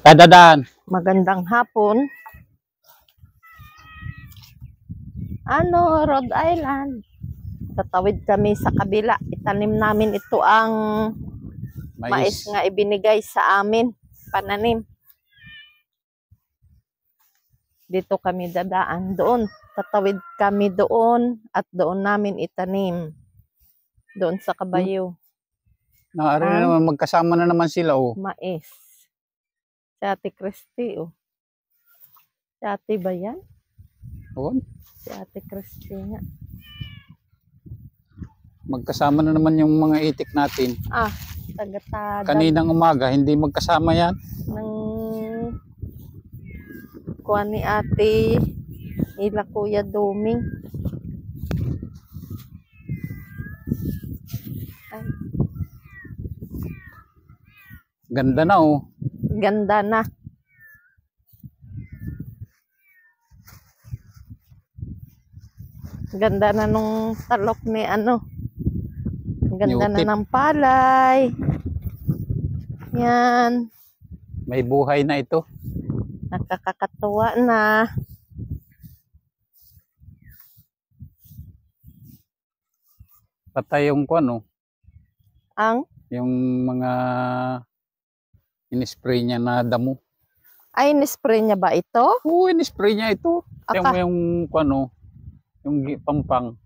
Dadaan. Magandang hapon. Rhode Island. Tatawid kami sa kabila. Itanim namin ito ang mais nga ibinigay sa amin. Pananim. Dito kami dadaan. Doon. Tatawid kami doon at doon namin itanim. Doon sa Kabayo. Naari naman magkasama na naman sila Mais. Si Ate Christy Si Ate ba yan? Oo. Si Ate Christy nga. Magkasama na naman yung mga itik natin. Tagatadag. Kaninang umaga, hindi magkasama yan. Ng kuha ni Ate nila Kuya Doming. Ay. Ganda na Ganda na. Ganda na nung talok ni Ganda na ng palay. Yan. May buhay na ito. Nakakakatuwa na. Patay yung yung mga in-spray niya na damo. Ay, in-spray niya ba ito? Oo, in-spray niya ito. Yung yung pampang.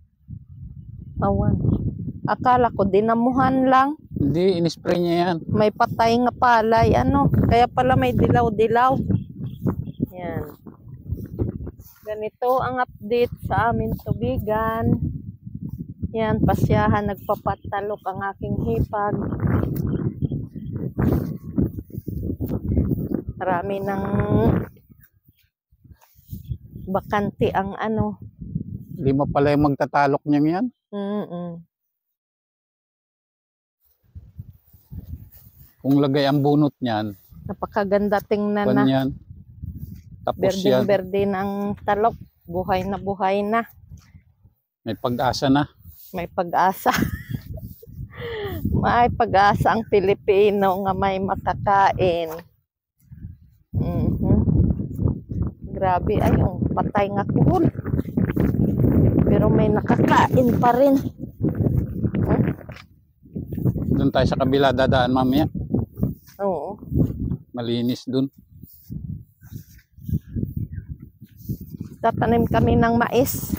Awan. Akala ko dinamuhan lang. Hindi, in-spray niya yan. May patay nga palay. Kaya pala may dilaw-dilaw. Yan. Ganito ang update sa aming tubigan. Yan, pasyahan, nagpapatalok ang aking hipag. Marami ng bakante ang Lima pala yung magtatalok niya yan. Kung lagay ang bunot niyan. Napakaganda tingnan na. Yan. Tapos yan. Berde ng talok. Buhay na. May pag-asa na. May pag-asa. May pag-asa ang Pilipino nga may makakain. Grabe ay yung patay nga kuhol. Pero may nakakain pa rin. Doon tayo sa kabila dadaan mamaya. Oo. Malinis dun. Tatanim kami ng mais.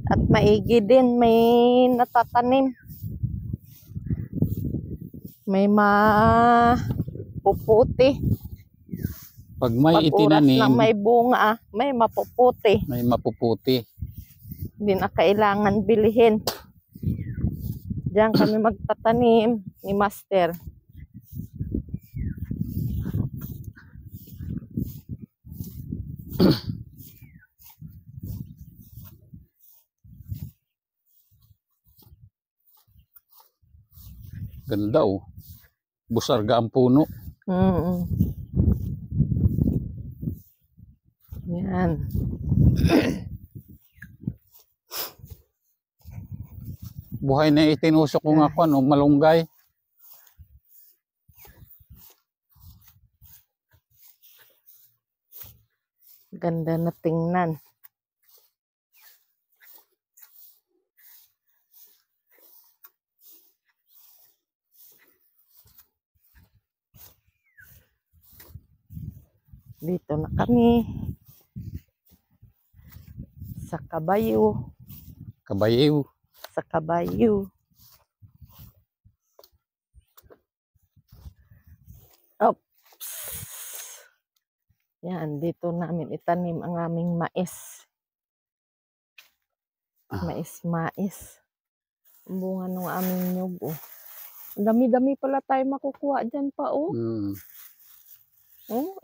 At maigi din, may natatanim. May mapuputi. Pag may itinanim, lang may bunga, may mapuputi. May mapuputi. Hindi na kailangan bilihin. Diyan kami magtatanim ni Master. Ganda Busarga ang puno. Yan. Buhay na itinusok ko nga malunggay. Ganda na tingnan. Dito na kami sa Kabayo. Sa Kabayo. Oops. Yan, dito namin itanim ang aming mais. Mais. Ang bunga ng aming nyug. Dami-dami pala tayo makukuha dyan pa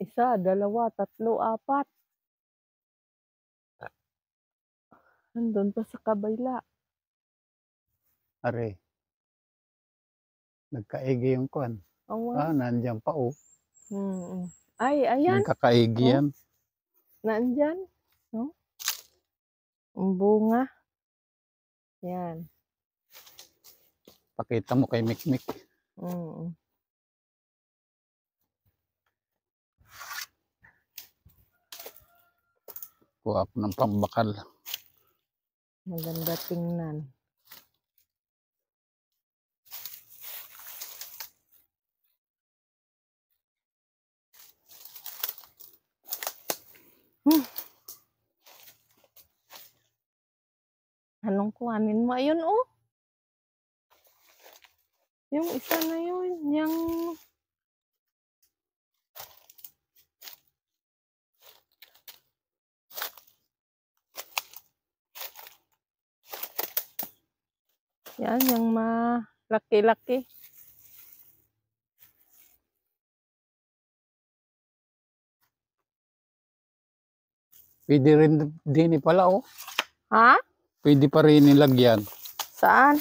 isa, dalawa, tatlo, apat. Nandun pa sa kabila. Are. Nagkaigi yung nandiyan pa Ay, ayan. Nagkakaigi yan. Nandyan. Ang bunga. Yan. Pakita mo kay Mikmik. Kuha ako ng pambakal. Maganda tingnan. Anong kuhanin mo? Ayun, oh. Yung isa na yun. Yung... Yan, yung malaki-laki. Pwede rin din pala, oh. Ha? Pwede pa rin nilagyan. Saan?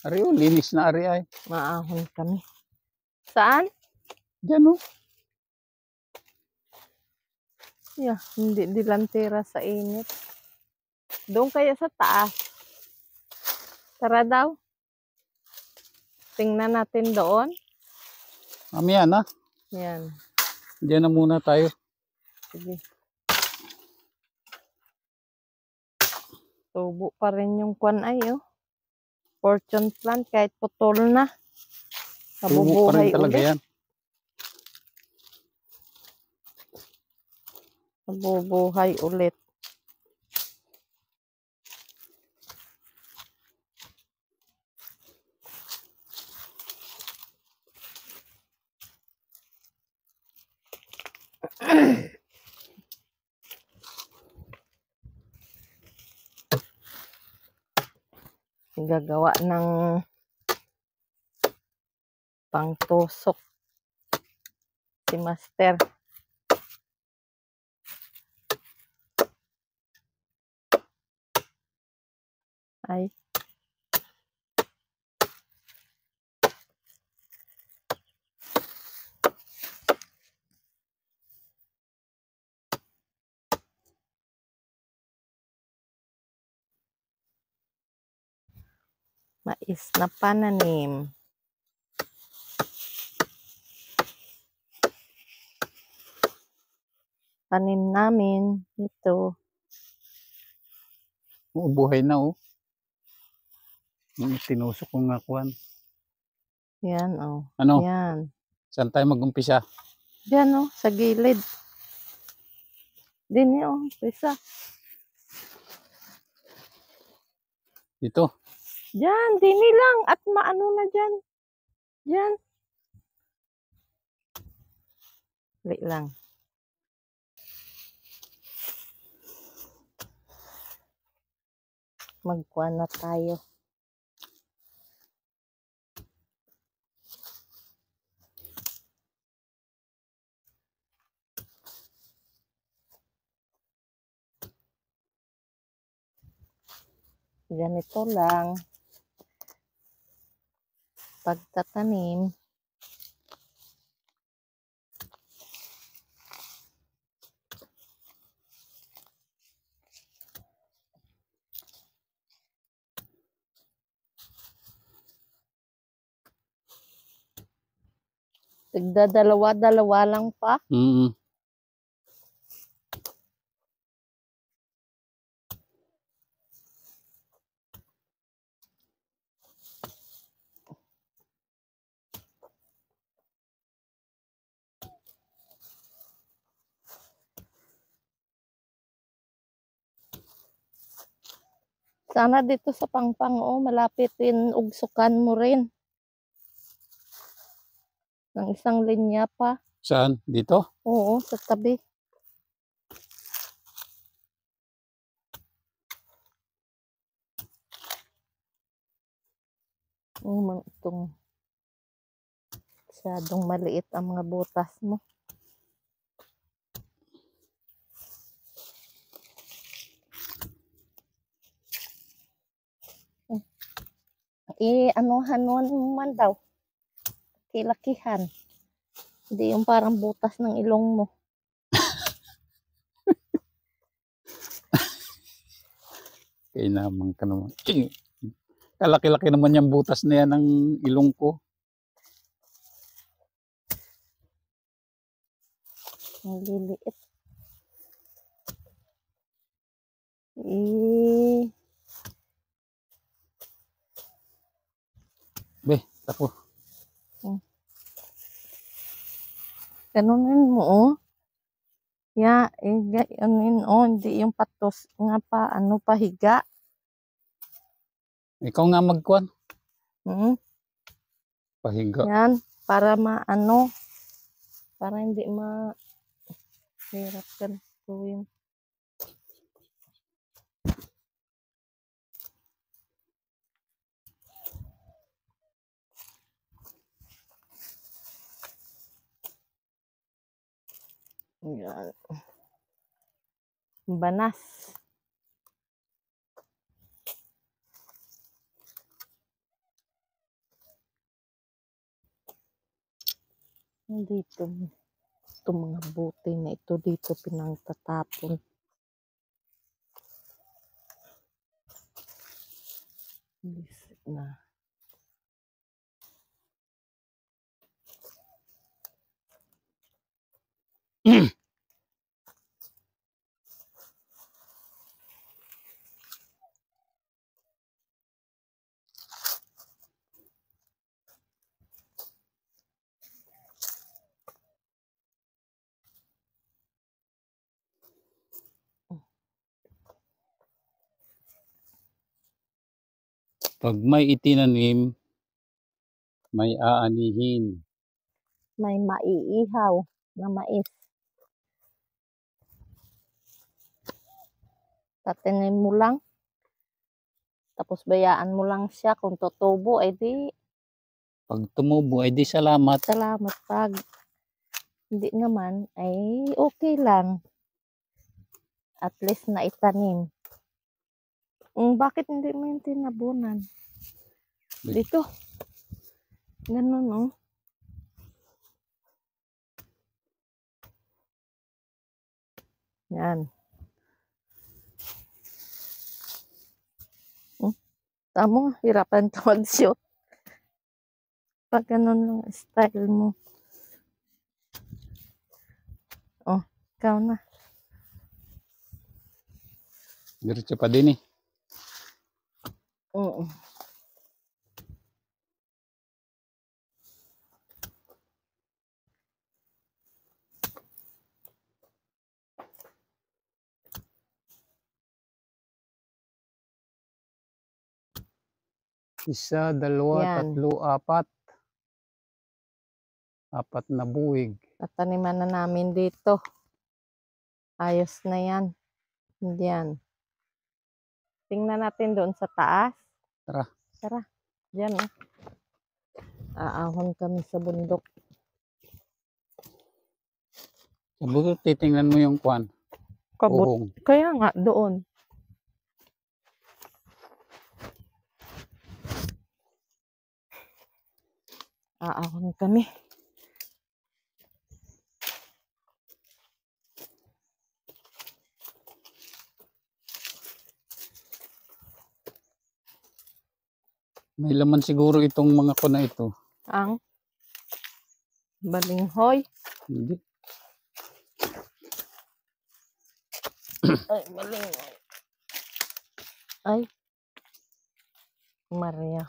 Ari, oh, linis na ari ay. Maahon kami. Saan? Diyan, oh. Yeah, hindi dilantera sa init. Doon kaya sa taas. Tara daw. Tingnan natin doon. Mamaya na. Yan. Diyan na muna tayo. Sige. Tubo pa rin yung kwan ay, oh. Fortune plant kahit putol na. Tubo pa rin Nabubuhay talaga ulit. yan. Nabubuhay ulit. Gagawa ng pangtusok si Master. Ay. Mais na pananim. Tanim namin ito. Oh, buhay na, oh. Yung tinusok kong nakuhan. Yan, oh. Ano? Yan. Saan tayo mag-umpisa? Diyan, oh. Sa gilid. Din, oh. Isa. Dito. Diyan, dini lang. At maano na dyan. Diyan. Wait lang. Magkuha na tayo. Ganito lang. Pagtatanim. Tigda-dalawa-dalawa lang pa. Sana dito sa pangpang, oh, malapit din ugsukan mo rin. Ng isang linya pa. Saan? Dito? Oo, sa tabi. Itong masyadong maliit ang mga butas mo. Anuhan man daw. Kilakihan. Hindi yung parang butas ng ilong mo. Kaya naman ka naman. Kalaki-laki naman yung butas na yan ng ilong ko. Ang liliit. Eh, Be, tapo. ganunin mo, oh. Ganunin, oh. Hindi yung patos nga pa, ano, pahiga. Ikaw nga magkuhan. Hmm? Pahiga. Yan, para maano, para hindi hirap ganito yung yan. Banas. Dito, ito mga buti na ito dito pinangtatapon. Visit na. Pag may itinanim, may aanihin. May maiihaw na mais. Tatanim mo lang. Tapos bayaan mo lang siya. Kung tutubo, ay di Pag tumubo, ay di salamat. salamat. Pag hindi naman, ay okay lang. At least na itanim. Bakit hindi mo yung tinabunan? Dito. Ganun, oh. Yan. Tamo, hirapan ka mag-shoot. Pag ganun lang style mo. Oh, ikaw na. Diretso pa din eh. Oo. Isa, dalawa, Yan. tatlo, apat. Apat na buwig. Tataniman na namin dito. Ayos na yan. Yan. Tingnan natin doon sa taas. Tara. Tara. Diyan, oh. Aahon kami sa bundok. Sabi titingnan mo yung kwan. Kabut. Uhong. Kaya nga, doon. Aahon kami. May laman siguro itong mga ko na ito. Ang balinghoy. Hindi. Ay, balinghoy. Ay. Maria.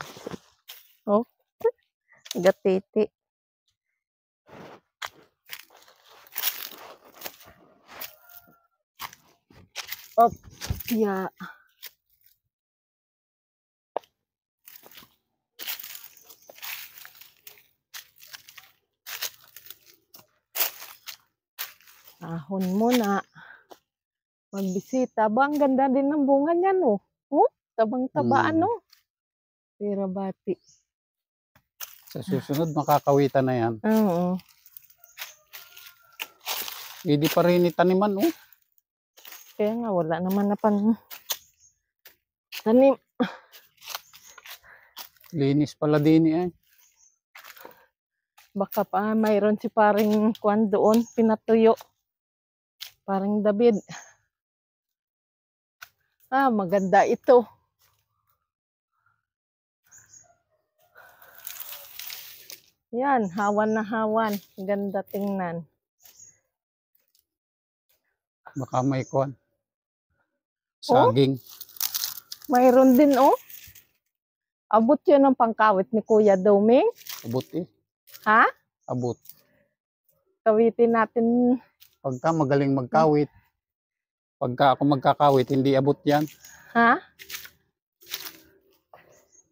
Oh. Gatiti. Oh. Yeah. Ahon muna. Magbisita. Ba, ang ganda din ng bunga niyan, oh. Oh, tabang-tabaan, no? Pira bati. Sa susunod, makakawitan na yan. Oo. Hindi pa rin itaniman, oh. Kaya nga, wala naman na pan tanim. Linis pala din eh. Baka pa mayroon si paring kwan doon, pinatuyo. Paring David. Ah, maganda ito. Yan, hawan na hawan. Ganda tingnan. Baka may kwan. Oh, saging. mayroon din, oh. Abot yun ang pangkawit ni Kuya Doming. Abot eh. Ha? Abot. Kawitin natin. Pagka magaling magkawit. Pagka ako magkakawit, hindi abot yan. Ha?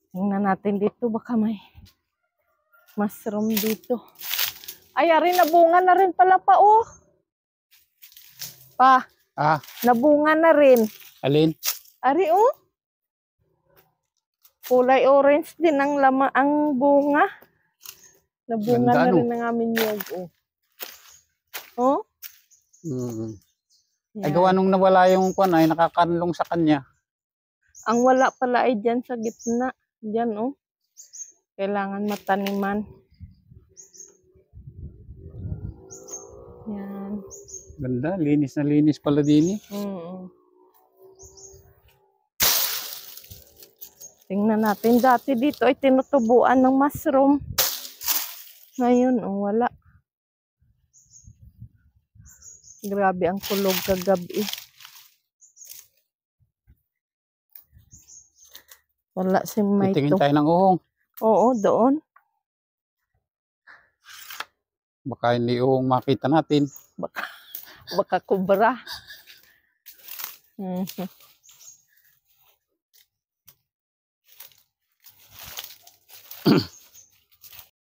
Tingnan natin dito. Baka may mushroom dito. Ay, ari, nabunga na rin pala pa, oh. Pa, Ah, nabunga na rin. alin? Ari, oh. Kulay orange din ang ang bunga. Nabunga Ganda, na ano? rin ang aming niyog, oh. Oh? Mm. Ay Yan. gawa nung nawala yung kwan ay nakakanlong sa kanya. Ang wala pala ay dyan sa gitna. Dyan, oh. Kailangan mataniman. Yan. Ganda, linis na linis pala din eh. Mm. Tingnan natin. Dati dito ay tinutubuan ng mushroom. Ngayon, oh, wala. Grabe ang kulog kagabi. Wala si Titingin Mayto. tayo ng uhong. Oo, doon. Baka hindi uhong makita natin. Baka kubra. Mhm.